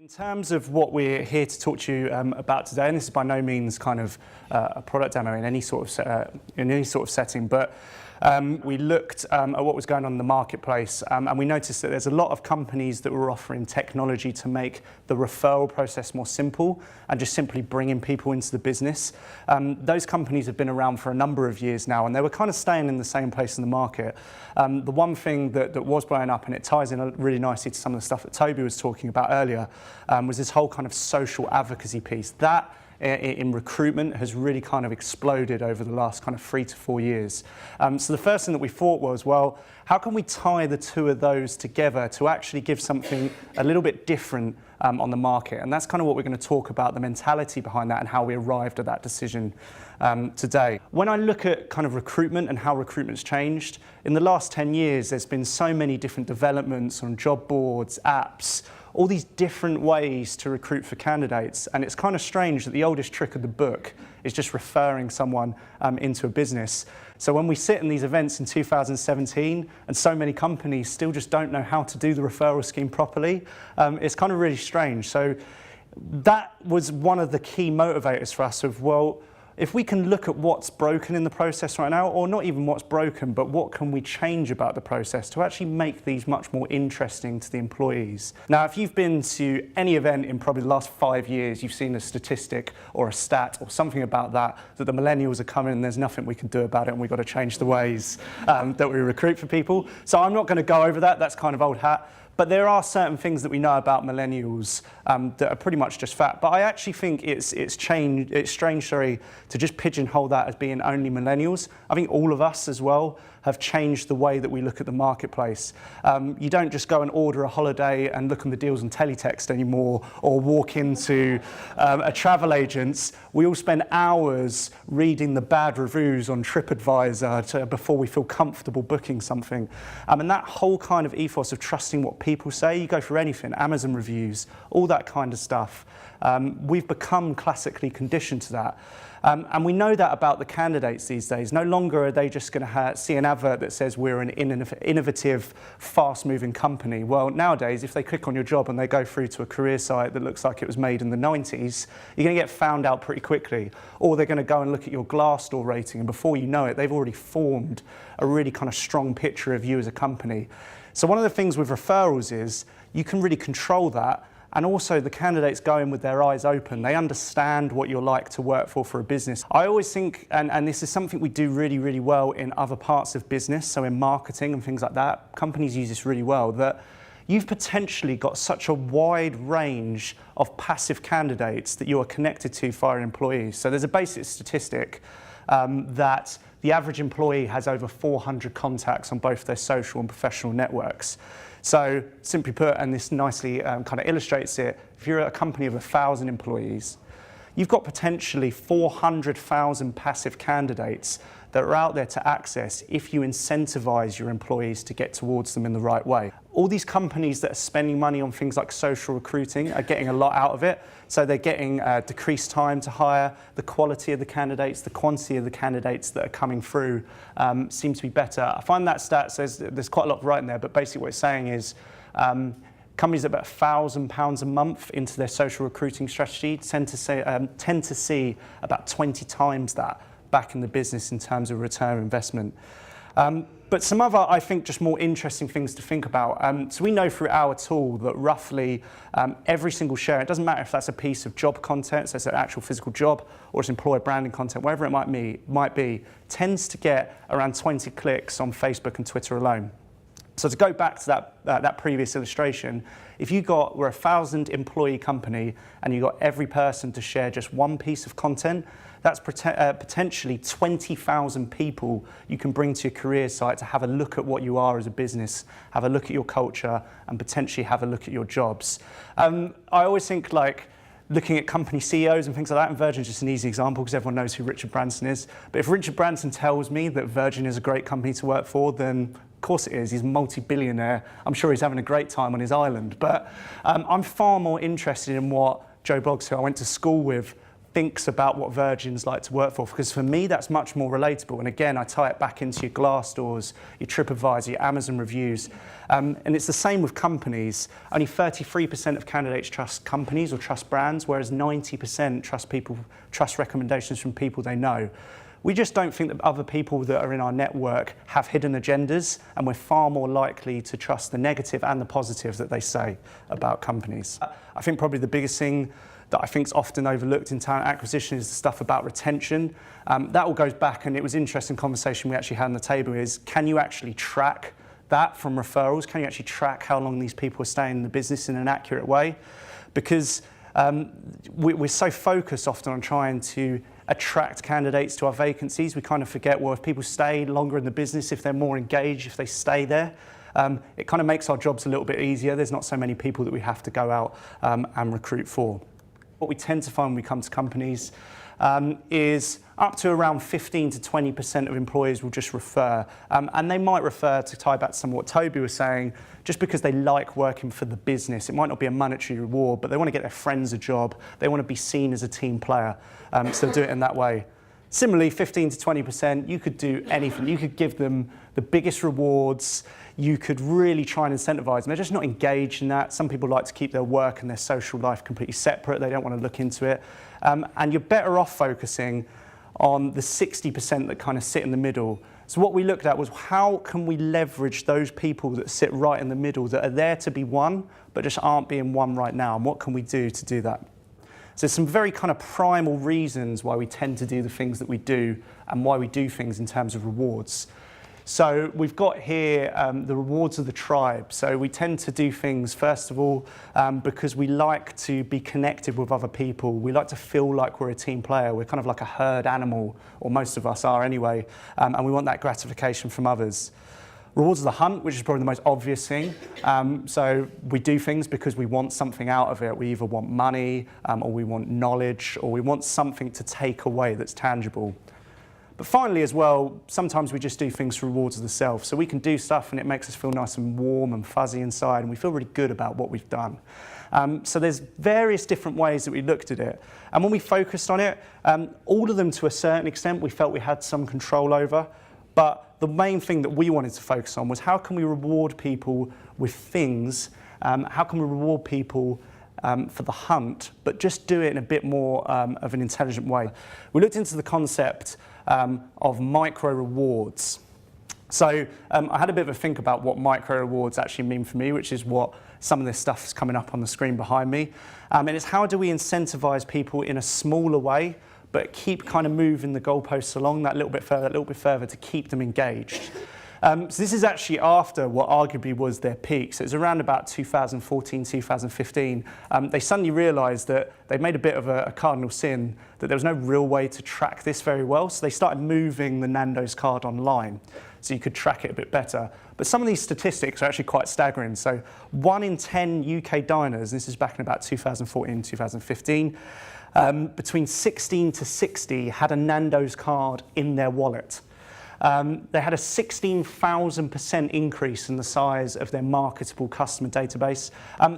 In terms of what we're here to talk to you about today, and this is by no means kind of a product demo in any sort of setting, but we looked at what was going on in the marketplace, and we noticed that there's a lot of companies that were offering technology to make the referral process more simple and just simply bringing people into the business. Those companies have been around for a number of years now, and they were kind of staying in the same place in the market. The one thing that was blowing up, and it ties in really nicely to some of the stuff that Toby was talking about earlier, was this whole kind of social advocacy piece. That in recruitment has really kind of exploded over the last kind of 3 to 4 years. So the first thing that we thought was, well, how can we tie the two of those together to actually give something a little bit different on the market? And that's kind of what we're going to talk about, the mentality behind that and how we arrived at that decision today. When I look at kind of recruitment and how recruitment's changed, in the last 10 years, there's been so many different developments on job boards, apps, all these different ways to recruit for candidates. And it's kind of strange that the oldest trick of the book is just referring someone into a business. So when we sit in these events in 2017 and so many companies still just don't know how to do the referral scheme properly, it's kind of really strange. So that was one of the key motivators for us of, well, if we can look at what's broken in the process right now, or not even what's broken, but what can we change about the process to actually make these much more interesting to the employees. Now, if you've been to any event in probably the last 5 years, you've seen a statistic or a stat or something about that the millennials are coming and there's nothing we can do about it and we've got to change the ways that we recruit for people. So I'm not going to go over that, that's kind of old hat. But there are certain things that we know about millennials that are pretty much just fact. But I actually think it's strange, to just pigeonhole that as being only millennials. I think all of us as well have changed the way that we look at the marketplace. You don't just go and order a holiday and look on the deals on teletext anymore, or walk into a travel agent's. We all spend hours reading the bad reviews on TripAdvisor before we feel comfortable booking something. And that whole kind of ethos of trusting what people say, you go for anything, Amazon reviews, all that kind of stuff. We've become classically conditioned to that. And we know that about the candidates these days. No longer are they just going to see an advert that says we're an innovative, fast-moving company. Well, nowadays, if they click on your job and they go through to a career site that looks like it was made in the 90s, you're going to get found out pretty quickly. Or they're going to go and look at your Glassdoor rating, and before you know it, they've already formed a really kind of strong picture of you as a company. So one of the things with referrals is you can really control that. And also the candidates go in with their eyes open. They understand what you're like to work for a business. I always think, and this is something we do really, really well in other parts of business, so in marketing and things like that, companies use this really well, that you've potentially got such a wide range of passive candidates that you are connected to via employees. So there's a basic statistic that the average employee has over 400 contacts on both their social and professional networks. So simply put, and this nicely kind of illustrates it, if you're a company of 1,000 employees, you've got potentially 400,000 passive candidates that are out there to access if you incentivize your employees to get towards them in the right way. All these companies that are spending money on things like social recruiting are getting a lot out of it. So they're getting decreased time to hire, the quality of the candidates, the quantity of the candidates that are coming through seem to be better. I find that stat says there's quite a lot right in there, but basically what it's saying is companies that are about £1,000 a month into their social recruiting strategy tend to see about 20 times that back in the business in terms of return on investment. But some other, I think, just more interesting things to think about. So we know through our tool that roughly every single share, it doesn't matter if that's a piece of job content, so it's an actual physical job, or it's employer branding content, whatever it might be, tends to get around 20 clicks on Facebook and Twitter alone. So to go back to that previous illustration, if we're a 1,000 employee company and you got every person to share just one piece of content, that's potentially 20,000 people you can bring to your career site to have a look at what you are as a business, have a look at your culture, and potentially have a look at your jobs. I always think like looking at company CEOs and things like that, and Virgin's just an easy example because everyone knows who Richard Branson is. But if Richard Branson tells me that Virgin is a great company to work for, then of course it is. He's a multi-billionaire. I'm sure he's having a great time on his island. But I'm far more interested in what Joe Bloggs, who I went to school with, thinks about what Virgin's like to work for, because for me that's much more relatable. And again, I tie it back into your Glassdoors, your TripAdvisor, your Amazon reviews, and it's the same with companies. Only 33% of candidates trust companies or trust brands, whereas 90% trust recommendations from people they know. We just don't think that other people that are in our network have hidden agendas, and we're far more likely to trust the negative and the positive that they say about companies. I think probably the biggest thing that I think is often overlooked in talent acquisition is the stuff about retention. That all goes back, and it was an interesting conversation we actually had on the table, is can you actually track that from referrals? Can you actually track how long these people are staying in the business in an accurate way? Because we're so focused often on trying to attract candidates to our vacancies, we kind of forget, well, if people stay longer in the business, if they're more engaged, if they stay there, it kind of makes our jobs a little bit easier. There's not so many people that we have to go out and recruit for. What we tend to find when we come to companies is up to around 15 to 20% of employers will just refer. And they might refer, to tie back to some of what Toby was saying, just because they like working for the business. It might not be a monetary reward, but they want to get their friends a job. They want to be seen as a team player. So do it in that way. Similarly, 15 to 20%, you could do anything. You could give them the biggest rewards. You could really try and incentivize them. They're just not engaged in that. Some people like to keep their work and their social life completely separate. They don't want to look into it. And you're better off focusing on the 60% that kind of sit in the middle. So what we looked at was, how can we leverage those people that sit right in the middle, that are there to be won, but just aren't being won right now? And what can we do to do that? So some very kind of primal reasons why we tend to do the things that we do and why we do things in terms of rewards. So we've got here the rewards of the tribe. So we tend to do things, first of all, because we like to be connected with other people. We like to feel like we're a team player. We're kind of like a herd animal, or most of us are anyway, and we want that gratification from others. Rewards of the hunt, which is probably the most obvious thing. So we do things because we want something out of it. We either want money, or we want knowledge, or we want something to take away that's tangible. But finally as well, sometimes we just do things for rewards of the self. So we can do stuff and it makes us feel nice and warm and fuzzy inside, and we feel really good about what we've done. So there's various different ways that we looked at it. And when we focused on it, all of them to a certain extent we felt we had some control over. But the main thing that we wanted to focus on was, how can we reward people with things? How can we reward people for the hunt, but just do it in a bit more of an intelligent way? We looked into the concept of micro rewards. So I had a bit of a think about what micro rewards actually mean for me, which is what some of this stuff is coming up on the screen behind me. And it's, how do we incentivize people in a smaller way, but keep kind of moving the goalposts along that little bit further to keep them engaged. So this is actually after what arguably was their peak. So it's around about 2014, 2015. They suddenly realized that they'd made a bit of a cardinal sin, that there was no real way to track this very well. So they started moving the Nando's card online, so you could track it a bit better. But some of these statistics are actually quite staggering. So 1 in 10 UK diners, this is back in about 2014, 2015, between 16 to 60 had a Nando's card in their wallet. They had a 16,000% increase in the size of their marketable customer database.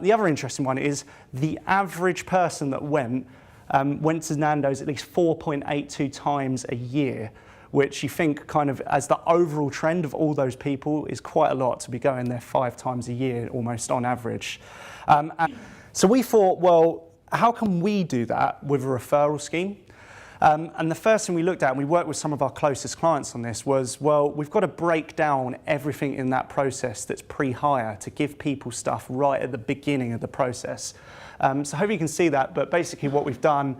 The other interesting one is the average person that went to Nando's at least 4.82 times a year, which you think kind of as the overall trend of all those people is quite a lot to be going there 5 times a year almost on average. So we thought, well, how can we do that with a referral scheme? And the first thing we looked at, and we worked with some of our closest clients on this, was, well, we've got to break down everything in that process that's pre-hire to give people stuff right at the beginning of the process. So hopefully you can see that, but basically what we've done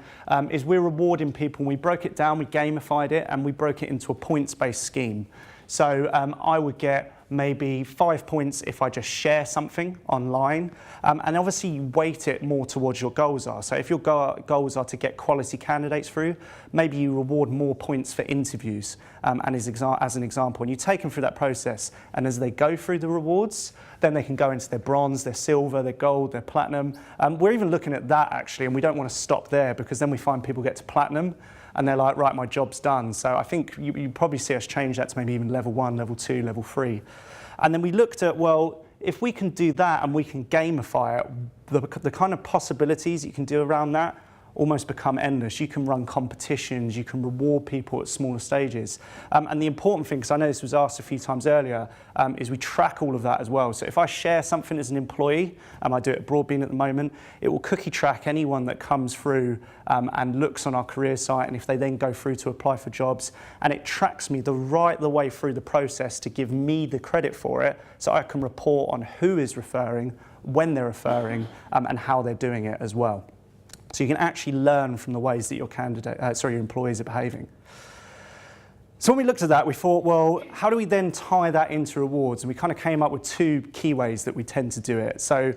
is we're rewarding people. We broke it down, we gamified it, and we broke it into a points-based scheme. So I would get maybe 5 points if I just share something online, and obviously you weight it more towards your goals are. So if your goals are to get quality candidates through, maybe you reward more points for interviews, and as an example, and you take them through that process, and as they go through the rewards, then they can go into their bronze, their silver, their gold, their platinum. We're even looking at that actually, and we don't want to stop there, because then we find people get to platinum and they're like, right, my job's done. So I think you probably see us change that to maybe even level 1, level 2, level 3. And then we looked at, well, if we can do that and we can gamify it, the kind of possibilities you can do around that, almost become endless. You can run competitions, you can reward people at smaller stages. And the important thing, because I know this was asked a few times earlier, is we track all of that as well. So if I share something as an employee, I do it at Broadbean at the moment, it will cookie track anyone that comes through and looks on our career site, and if they then go through to apply for jobs, and it tracks me the way through the process to give me the credit for it, so I can report on who is referring, when they're referring, and how they're doing it as well. So you can actually learn from the ways that your employees are behaving. So when we looked at that, we thought, well, how do we then tie that into rewards? And we kind of came up with two key ways that we tend to do it. So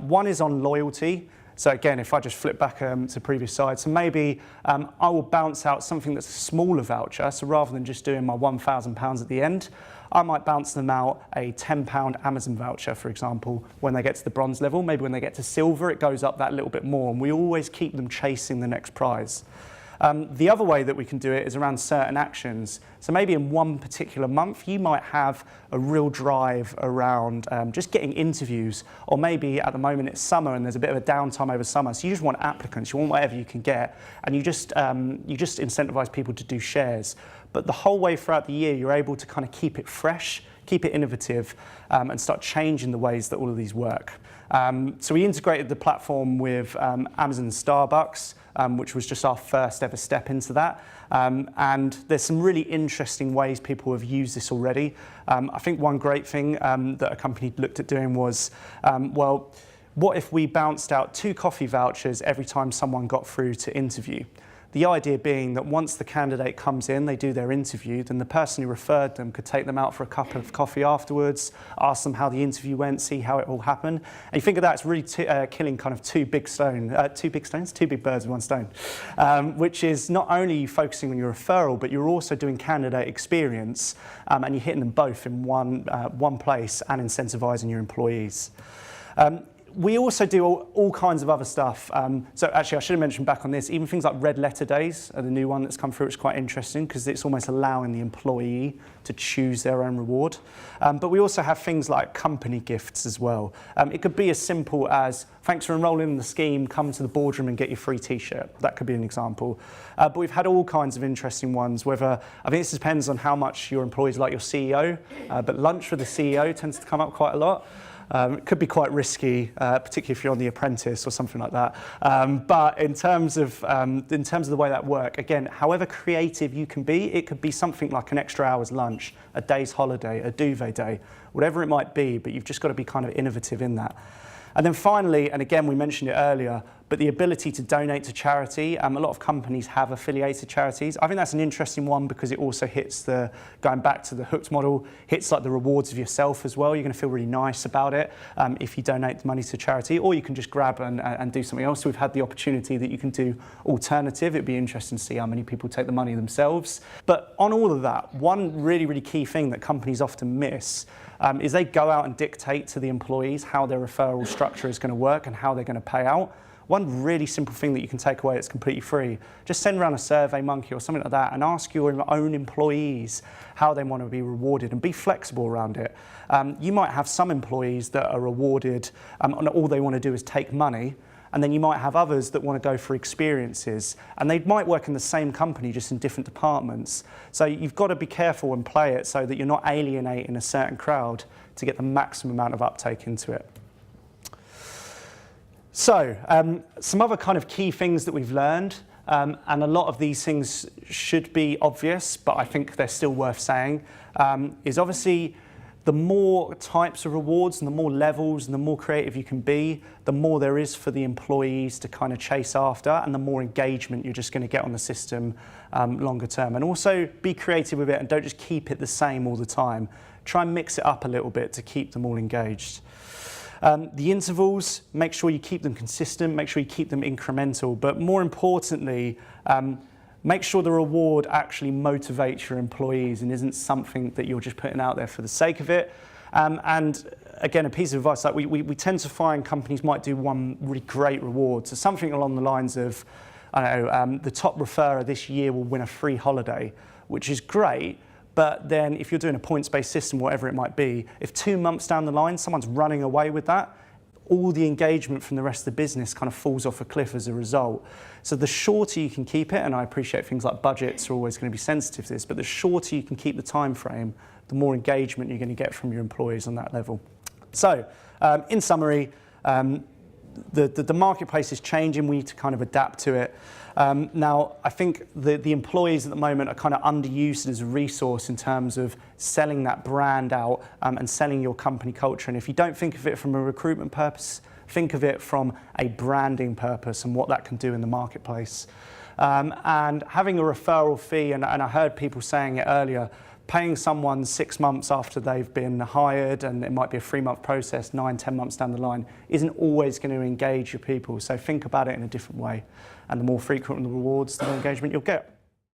one is on loyalty. So again, if I just flip back to the previous slide, so maybe I will bounce out something that's a smaller voucher. So rather than just doing my £1,000 at the end, I might bounce them out a £10 Amazon voucher, for example, when they get to the bronze level. Maybe when they get to silver, it goes up that little bit more, and we always keep them chasing the next prize. The other way that we can do it is around certain actions. So maybe in one particular month, you might have a real drive around just getting interviews, or maybe at the moment it's summer and there's a bit of a downtime over summer, so you just want applicants, you want whatever you can get, and you just incentivize people to do shares. But the whole way throughout the year, you're able to kind of keep it fresh, keep it innovative, and start changing the ways that all of these work. So we integrated the platform with Amazon Starbucks, which was just our first ever step into that. And there's some really interesting ways people have used this already. I think one great thing that a company looked at doing was, well, what if we bounced out 2 coffee vouchers every time someone got through to interview? The idea being that once the candidate comes in, they do their interview, then the person who referred them could take them out for a cup of coffee afterwards, ask them how the interview went, see how it all happened. And you think of that as really killing kind of two big birds with one stone, which is not only focusing on your referral, but you're also doing candidate experience, and you're hitting them both in one place and incentivizing your employees. We also do all kinds of other stuff. So actually, I should have mentioned back on this, even things like red letter days are the new one that's come through, which is quite interesting because it's almost allowing the employee to choose their own reward. But we also have things like company gifts as well. It could be as simple as, thanks for enrolling in the scheme, come to the boardroom and get your free t-shirt. That could be an example. But we've had all kinds of interesting ones, whether, I think this depends on how much your employees like your CEO, but lunch with the CEO tends to come up quite a lot. It could be quite risky, particularly if you're on The Apprentice or something like that. But in terms of the way that works, again, however creative you can be, it could be something like an extra hour's lunch, a day's holiday, a duvet day, whatever it might be, but you've just got to be kind of innovative in that. And then finally, and again, we mentioned it earlier, but the ability to donate to charity. A lot of companies have affiliated charities. I think that's an interesting one because it also hits going back to the hooked model, hits like the rewards of yourself as well. You're going to feel really nice about it if you donate the money to charity, or you can just grab and do something else. So we've had the opportunity that you can do alternative. It'd be interesting to see how many people take the money themselves. But on all of that, one really, really key thing that companies often miss is they go out and dictate to the employees how their referral structure is going to work and how they're going to pay out. One really simple thing that you can take away that's completely free, just send around a Survey Monkey or something like that and ask your own employees how they want to be rewarded and be flexible around it. You might have some employees that are rewarded and all they want to do is take money, and then you might have others that want to go for experiences, and they might work in the same company just in different departments. So you've got to be careful and play it so that you're not alienating a certain crowd to get the maximum amount of uptake into it. So, some other kind of key things that we've learned, and a lot of these things should be obvious, but I think they're still worth saying, is obviously the more types of rewards and the more levels and the more creative you can be, the more there is for the employees to kind of chase after, and the more engagement you're just going to get on the system longer term. And also be creative with it and don't just keep it the same all the time. Try and mix it up a little bit to keep them all engaged. The intervals, make sure you keep them consistent, make sure you keep them incremental, but more importantly, make sure the reward actually motivates your employees and isn't something that you're just putting out there for the sake of it. And again, a piece of advice, like we tend to find companies might do one really great reward, so something along the lines of, I don't know, the top referrer this year will win a free holiday, which is great. But then if you're doing a points-based system, whatever it might be, if 2 months down the line, someone's running away with that, all the engagement from the rest of the business kind of falls off a cliff as a result. So the shorter you can keep it, and I appreciate things like budgets are always going to be sensitive to this, but the shorter you can keep the time frame, the more engagement you're going to get from your employees on that level. So in summary, the marketplace is changing. We need to kind of adapt to it. Now, I think the employees at the moment are kind of underused as a resource in terms of selling that brand out and selling your company culture. And if you don't think of it from a recruitment purpose, think of it from a branding purpose and what that can do in the marketplace. And having a referral fee, and I heard people saying it earlier, paying someone 6 months after they've been hired, and it might be a 3-month process, 9, 10 months down the line, isn't always going to engage your people. So think about it in a different way. And the more frequent the rewards, the more engagement you'll get.